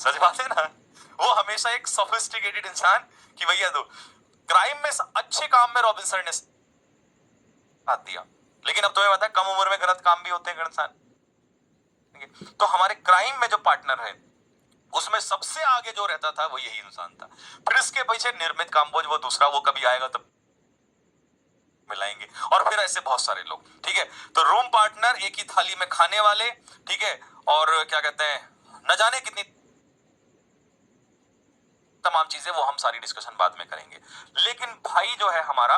सच बात है ना, वो हमेशा एक सोफिस्टिकेटेड इंसान कि भैया दो क्राइम में अच्छे काम में रॉबिन्सन ने साथ दिया, लेकिन अब तुम्हें पता है कम उम्र में गलत काम भी होते हैं इंसान। तो हमारे क्राइम में जो पार्टनर है उसमें सबसे आगे जो रहता था वो यही इंसान था। फिर इसके पीछे निर्मित काम्बोज वो दूसरा, वो कभी आएगा तो मिलाएंगे, और फिर ऐसे बहुत सारे लोग। ठीक है, तो रूम पार्टनर, एक ही थाली में खाने वाले, ठीक है, और क्या कहते हैं, न जाने कितनी तमाम चीजें, वो हम सारी डिस्कशन बाद में करेंगे। लेकिन भाई जो है हमारा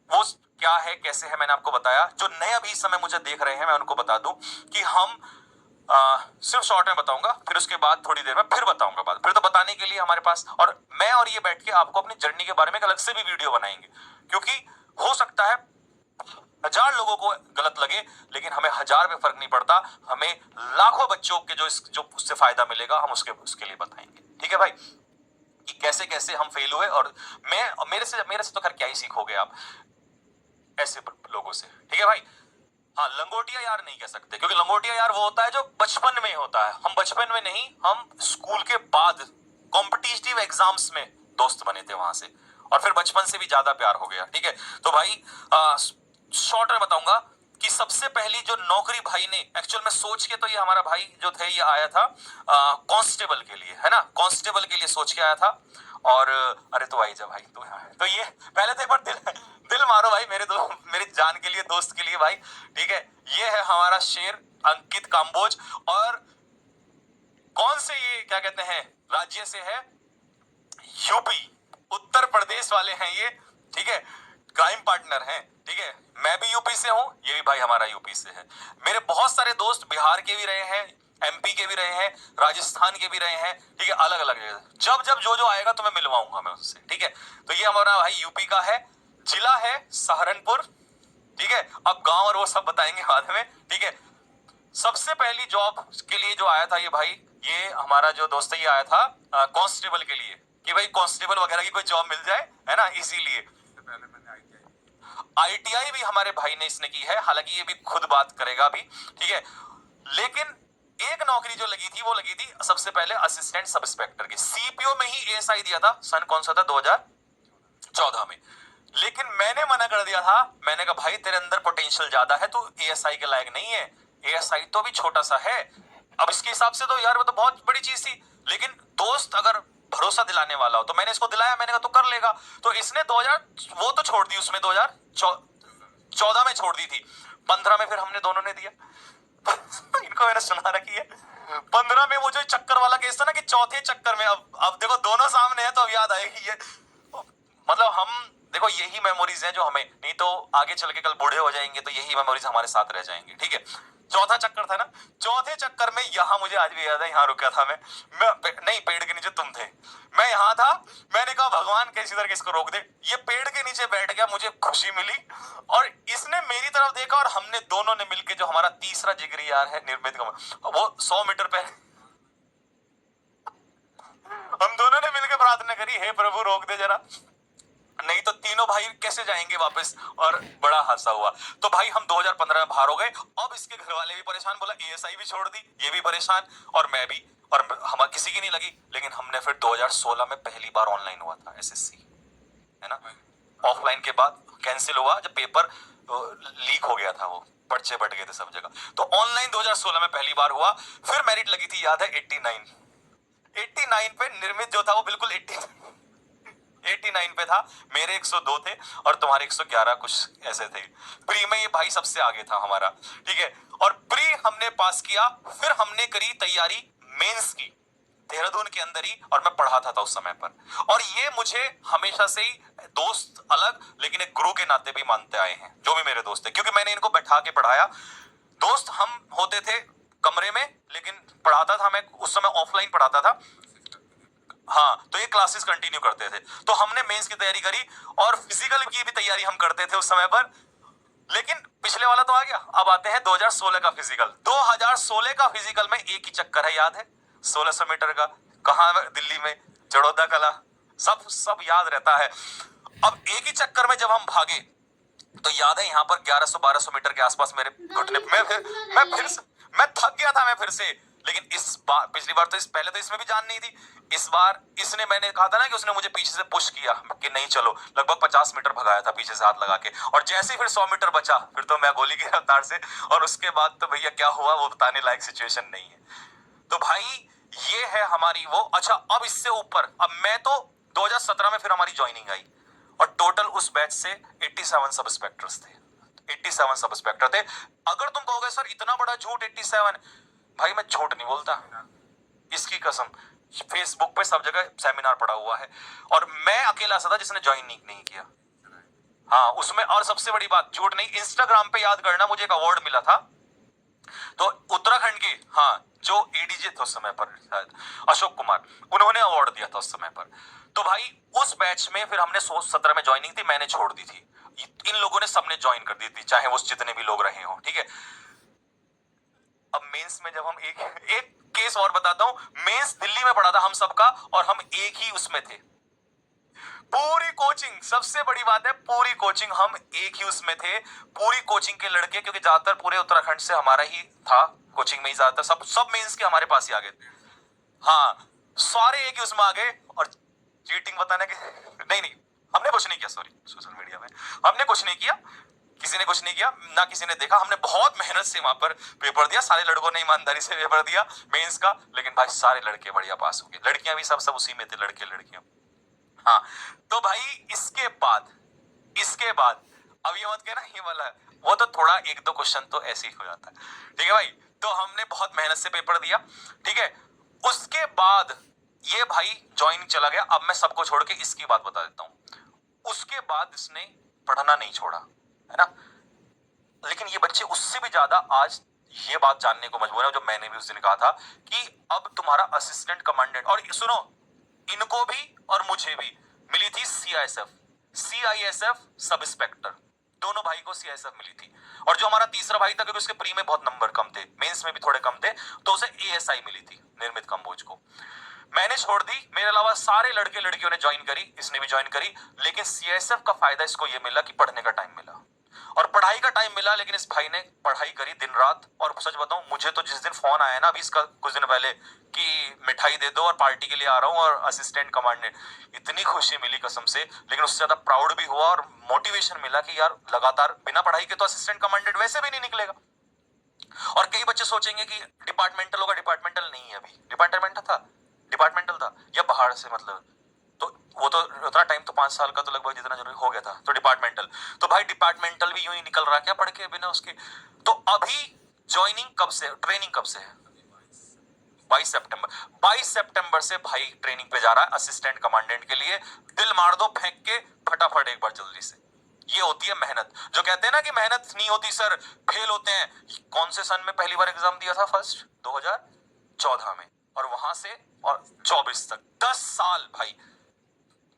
वो क्या है कैसे है मैंने आपको बताया। जो नए अभी इस समय मुझे देख रहे हैं मैं उनको बता दूं कि हम सिर्फ शॉर्ट में बताऊंगा, फिर उसके बाद थोड़ी देर में फिर बताऊंगा बाद, फिर तो बताने के लिए हमारे पास, और मैं और ये बैठ के आपको अपनी जर्नी के बारे में अलग से भी वीडियो बनाएंगे, क्योंकि हो सकता है 1000 लोगों को गलत लगे, लेकिन हमें 1000 में फर्क नहीं पड़ता, हमें लाखों बच्चों के जो उससे फायदा मिलेगा हम उसके लिए बताएंगे। ठीक है भाई, कि कैसे कैसे हम फेल हुए, और मेरे से तो खैर क्या ही सीखोगे आप ऐसे लोगों से। ठीक है भाई, हाँ लंगोटिया यार नहीं कह सकते, क्योंकि लंगोटिया यार वो होता है जो बचपन में होता है, हम बचपन में नहीं, हम स्कूल के बाद कॉम्पिटिटिव एग्जाम्स में दोस्त बने थे वहां से, और फिर बचपन से भी ज्यादा प्यार हो गया। ठीक है, तो भाई शॉर्ट में बताऊंगा कि सबसे पहली जो नौकरी भाई ने एक्चुअल में सोच के, तो ये हमारा भाई जो थे ये आया था कांस्टेबल के लिए, है ना, कांस्टेबल के लिए सोच के आया था। और अरे तो भाई जब भाई तो यहाँ है, तो ये पहले तो एक बार दिल मारो भाई मेरी जान के लिए, दोस्त के लिए भाई। ठीक है, ये है हमारा शेर अंकित काम्बोज, और कौन से ये क्या कहते हैं राज्य से है, यूपी, उत्तर प्रदेश वाले हैं ये। ठीक है, क्राइम पार्टनर हैं। ठीक है, मैं भी यूपी से हूं, ये भी भाई हमारा यूपी से है। मेरे बहुत सारे दोस्त बिहार के भी रहे हैं, एमपी के भी रहे हैं, राजस्थान के भी रहे हैं। ठीक है, अलग अलग जब जब जो आएगा तो मैं मिलवाऊंगा मैं उससे। ठीक है, तो ये हमारा भाई यूपी का है, जिला है सहारनपुर। ठीक है, अब गांव और वो सब बताएंगे बाद में। ठीक है, सबसे पहली जॉब के लिए जो आया था ये भाई, ये हमारा जो दोस्त है ये आया था कांस्टेबल के लिए, कि भाई कांस्टेबल वगैरह की कोई जॉब मिल जाए, है ना, इसीलिए। आईटीआई भी हमारे भाई ने इसने की है, हालांकि ये भी खुद बात करेगा अभी। ठीक है, लेकिन एक नौकरी जो लगी थी वो लगी थी सबसे पहले असिस्टेंट सब इंस्पेक्टर की, सीपीओ में ही एएसआई दिया था, सन कौन सा था 2014 में। लेकिन मैंने मना कर दिया था, मैंने कहा भाई तेरे अंदर पोटेंशियल ज्यादा है, तू एएसआई के लायक नहीं है, एएसआई तो भी छोटा सा है। अब इसके हिसाब से तो यार वो तो बहुत बड़ी चीज थी, लेकिन दोस्त अगर भरोसा दिलाने वाला हो तो मैंने इसको दिलाया, मैंने कहा तू कर लेगा। तो इसने 2000 वो तो छोड़ दी, उसमें 2014 में छोड़ दी थी, 15 में फिर हमने दोनों ने दिया। इनको मैंने सुना रखी है, 15 में वो जो चक्कर वाला केस था ना, कि चौथे चक्कर में, अब देखो दोनों सामने है तो अब याद आएगी ये। मतलब हम देखो यही मेमोरीज हैं जो हमें, नहीं तो आगे चल के कल बूढ़े हो जाएंगे तो यही मेमोरीज हमारे साथ रह जाएंगी। ठीक है, चौथा चक्कर था ना, चौथे चक्कर में यहाँ मुझे आज भी याद है, यहाँ रुका था मैं नहीं, पेड़ के नीचे तुम थे, मैं यहाँ था, मैंने कहा भगवान किसी तरह इसको रोक दे, ये पेड़ के नीचे बैठ गया, मुझे खुशी मिली, और इसने मेरी तरफ देखा, और हमने दोनों ने मिलकर, जो हमारा तीसरा जिगरी यार है निर्मित का, वो 100 मीटर पे हम दोनों ने मिलकर प्रार्थना करी, हे प्रभु रोक दे जरा, नहीं तो तीनों भाई कैसे जाएंगे वापस, और बड़ा हादसा हुआ। तो भाई हम 2015 में बाहर हो गए, अब इसके घर वाले भी परेशान, बोला एएसआई भी छोड़ दी, ये भी परेशान, और मैं भी, और हम किसी की नहीं लगी। लेकिन हमने फिर 2016 में पहली बार ऑनलाइन हुआ था एसएससी, है ना, ऑफलाइन के बाद कैंसिल हुआ जब पेपर लीक हो गया था, वो पर्चे बट गए थे सब जगह, तो ऑनलाइन 2016 में पहली बार हुआ। फिर मेरिट लगी थी, याद है 89 पे निर्मित जो था वो बिल्कुल 89 पे था, मेरे 102 थे और तुम्हारे 111 कुछ ऐसे थे। प्री में ये भाई सबसे आगे था हमारा। ठीक है, और प्री हमने पास किया, फिर हमने करी तैयारी मेंस की देहरादून के अंदर ही, और मैं पढ़ाता था उस समय पर। और ये मुझे हमेशा से ही दोस्त अलग, लेकिन एक गुरु के नाते भी मानते आए हैं जो भी मेरे दोस्त है, क्योंकि मैंने इनको बैठा के पढ़ाया। दोस्त हम होते थे कमरे में, लेकिन पढ़ाता था मैं उस समय, ऑफलाइन पढ़ाता था। हाँ, तो ये क्लासेस कंटिन्यू करते थे। तो हमने मेंस की तैयारी करी, और फिजिकल की भी तैयारी हम करते थे उस समय पर। लेकिन पिछले वाला तो आ गया, अब आते हैं 2016 का फिजिकल। 2016 का फिजिकल में एक ही चक्कर है, याद है, 1600 मीटर का, कहाँ, दिल्ली में, जड़ौदा कला, सब याद रहता है। अब एक ही चक्कर में जब हम भागे, तो याद है यहाँ पर 1100-1200 मीटर के आसपास मेरे घुटने, मैं थक गया था, मैं फिर से लेकिन इस बार, पिछली बार तो इस पहले तो इसमें भी जान नहीं थी, इस बार इसने, मैंने कहा था ना कि उसने मुझे पीछे से पुश किया कि नहीं चलो, लगभग 50 मीटर भगाया था पीछे से हाथ लगा के, और जैसे ही फिर 100 मीटर बचा फिर तो मैं गोली की रफ्तार से, और उसके बाद तो भैया क्या हुआ वो बताने लायक सिचुएशन नहीं है। तो भाई ये है हमारी वो। अच्छा, अब इससे ऊपर, अब मैं तो 2017 में फिर हमारी ज्वाइनिंग आई, और टोटल उस बैच से 87 सब इंस्पेक्टर्स थे, 87 सब इंस्पेक्टर थे। अगर तुम कहोगे सर इतना बड़ा झूठ 87, भाई मैं झूठ नहीं बोलता, इसकी कसम, फेसबुक पे सब जगह सेमिनार पड़ा हुआ है, और मैं अकेला सा था जिसने ज्वाइन नहीं किया। हाँ उसमें, और सबसे बड़ी बात, झूठ नहीं, इंस्टाग्राम पे याद करना, मुझे एक अवार्ड मिला था, तो उत्तराखंड की, हाँ, जो एडीजे थे उस समय पर शायद अशोक कुमार, उन्होंने अवार्ड दिया था उस समय पर। तो भाई उस बैच में फिर हमने 17 में ज्वाइनिंग थी, मैंने छोड़ दी थी, इन लोगों ने सबने ज्वाइन कर दी थी, चाहे वो जितने भी लोग रहे हो, ठीक है। अब मेंस में जब हम एक एक केस और बताता हूं, मेंस दिल्ली में पड़ा था हम सबका, और हम एक ही उसमें थे, पूरी कोचिंग, सबसे बड़ी बात है पूरी कोचिंग हम एक ही उसमें थे, पूरी कोचिंग के लड़के, क्योंकि ज्यादातर पूरे उत्तराखंड से हमारा ही था, कोचिंग में ही ज्यादातर सब सब मेंस के हमारे पास ही आ गए थे। हाँ सारे एक ही उसमें आ गए, और चीटिंग बताने के नहीं नहीं, हमने कुछ नहीं किया, सॉरी, सोशल मीडिया में हमने कुछ नहीं किया, किसी ने कुछ नहीं किया ना, किसी ने देखा, हमने बहुत मेहनत से वहां पर पेपर दिया, सारे लड़कों ने ईमानदारी से पेपर दिया मेंस का, लेकिन भाई सारे लड़के बढ़िया पास हो गए, लड़कियां भी सब सब उसी में थे, लड़के लड़कियां। हाँ तो भाई इसके बाद अब ये मत कहना ये वाला है, वो तो थोड़ा एक दो क्वेश्चन तो ऐसे ही हो जाता है, ठीक है भाई। तो हमने बहुत मेहनत से पेपर दिया, ठीक है। उसके बाद ये भाई ज्वाइन चला गया, अब मैं सबको छोड़ के इसकी बात बता देता हूं। उसके बाद इसने पढ़ना नहीं छोड़ा, है ना, लेकिन ये बच्चे उससे भी ज्यादा आज ये बात जानने को मजबूर है, जो मैंने भी उस दिन कहा था कि अब तुम्हारा असिस्टेंट कमांडेंट, और सुनो, इनको भी और मुझे भी मिली थी सीआईएसएफ सब इंस्पेक्टर, दोनों भाई को सीआईएसएफ मिली थी, और जो हमारा तीसरा भाई था, क्योंकि उसके प्री में बहुत नंबर कम थे, मेंस में भी थोड़े कम थे, तो उसे एएसआई मिली थी, निर्मित कंबोज को। मैंने छोड़ दी, मेरे अलावा सारे लड़के लड़कियों ने ज्वाइन करी, इसने भी ज्वाइन करी, लेकिन सीआईएसएफ का फायदा इसको यह मिला कि पढ़ने का टाइम मिला, और पढ़ाई का टाइम मिला, लेकिन इस भाई ने पढ़ाई करी दिन रात। और सच बताऊं, मुझे तो जिस दिन फोन आया ना अभी इसका कुछ दिन पहले कि मिठाई दे दो और पार्टी के लिए आ रहा हूं और असिस्टेंट कमांडेंट, इतनी खुशी मिली कसम से, लेकिन उससे ज्यादा प्राउड भी हुआ और मोटिवेशन मिला कि यार लगातार बिना पढ़ाई के तो असिस्टेंट कमांडेंट वैसे भी नहीं निकलेगा। और कई बच्चे सोचेंगे कि डिपार्टमेंटल होगा, डिपार्टमेंटल नहीं है, अभी डिपार्टमेंटल था या बाहर से, मतलब तो वो तो उतना टाइम तो 5 साल का तो लगभग जितना जरूरी हो गया था, तो डिपार्टमेंटल, तो भाई डिपार्टमेंटल भी यूं ही निकल रहा क्या पढ़ के बिना उसके। तो अभी ज्वाइनिंग कब से, ट्रेनिंग कब से है, 22 सितंबर, 22 सितंबर से भाई ट्रेनिंग पे जा रहा है असिस्टेंट कमांडेंट के लिए। दिल मार दो फेंक के फटाफट एक बार जल्दी से, ये होती है मेहनत। जो कहते हैं ना कि मेहनत नहीं होती सर, फेल होते हैं, कौन से सन में पहली बार एग्जाम दिया था, फर्स्ट 2014 में, और वहां से और 24 तक 10 साल भाई।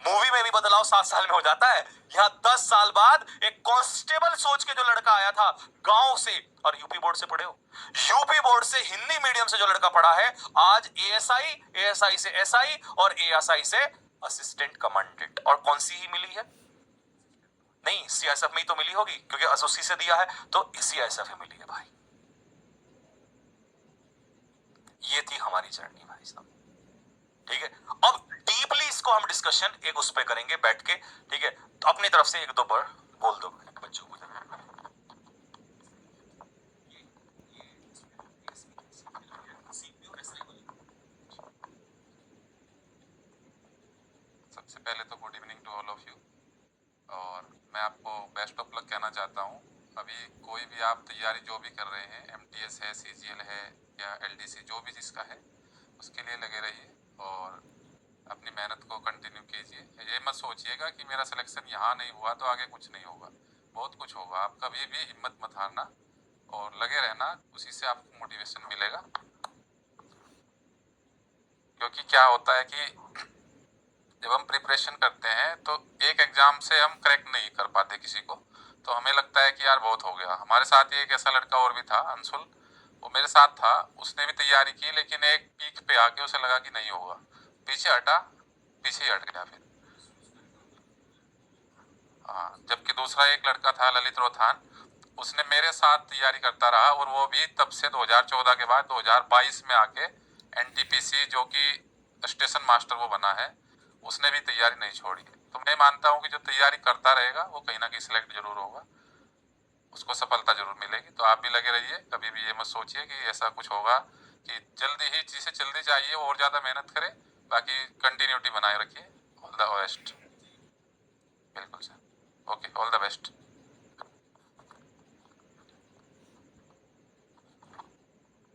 मूवी में भी बदलाव 7 साल में हो जाता है, यहां 10 साल बाद एक कांस्टेबल सोच के जो लड़का आया था गांव से, और यूपी बोर्ड से पढ़े हो, यूपी बोर्ड से हिंदी मीडियम से जो लड़का पढ़ा है, आज एएसआई, एएसआई से एसआई, और एएसआई से असिस्टेंट कमांडेंट। और कौन सी ही मिली है, नहीं सीआईएसएफ में ही तो मिली होगी, क्योंकि एसओसी से दिया है, तो सीआईएसएफ में मिली है भाई। ये थी हमारी जर्नी भाई साहब, ठीक है। अब डीपली इसको हम डिस्कशन एक उस पे करेंगे बैठ के, ठीक है। तो अपनी तरफ से एक दो बार बोल दो बच्चों को। सबसे पहले तो good evening to all of you, और मैं आपको बेस्ट ऑफ लक कहना चाहता हूँ। अभी कोई भी आप तैयारी जो भी कर रहे हैं, एमटीएस है, सीजीएल है या एलडीसी, जो भी जिसका है उसके लिए लगे रहिए और अपनी मेहनत को कंटिन्यू कीजिए। ये मत सोचिएगा कि मेरा सिलेक्शन यहाँ नहीं हुआ तो आगे कुछ नहीं होगा, बहुत कुछ होगा। आप कभी भी हिम्मत मत हारना और लगे रहना, उसी से आपको मोटिवेशन मिलेगा। क्योंकि क्या होता है कि जब हम प्रिपरेशन करते हैं तो एक एग्जाम से हम करेक्ट नहीं कर पाते किसी को, तो हमें लगता है कि यार बहुत हो गया। हमारे साथ ही एक ऐसा लड़का और भी था, अंशुल, वो मेरे साथ था, उसने भी तैयारी की, लेकिन एक पीक पे आके उसे लगा कि नहीं होगा, पीछे हटा, पीछे ही हट गया फिर। हाँ, जबकि दूसरा एक लड़का था ललित रोथान, उसने मेरे साथ तैयारी करता रहा और वो भी तब से 2014 के बाद 2022 में आके एनटीपीसी जो कि स्टेशन मास्टर वो बना है, उसने भी तैयारी नहीं छोड़ी है। तो मैं मानता हूँ कि जो तैयारी करता रहेगा वो कहीं ना कहीं सिलेक्ट जरूर होगा, उसको सफलता जरूर मिलेगी। तो आप भी लगे रहिए, कभी भी ये मत सोचिए कि ऐसा कुछ होगा कि जल्दी ही चीज़ें जल्दी चाहिए, और ज़्यादा मेहनत करें, बाकी कंटिन्यूटी बनाए रखिए। All the best. बिल्कुल sir, okay, all the best.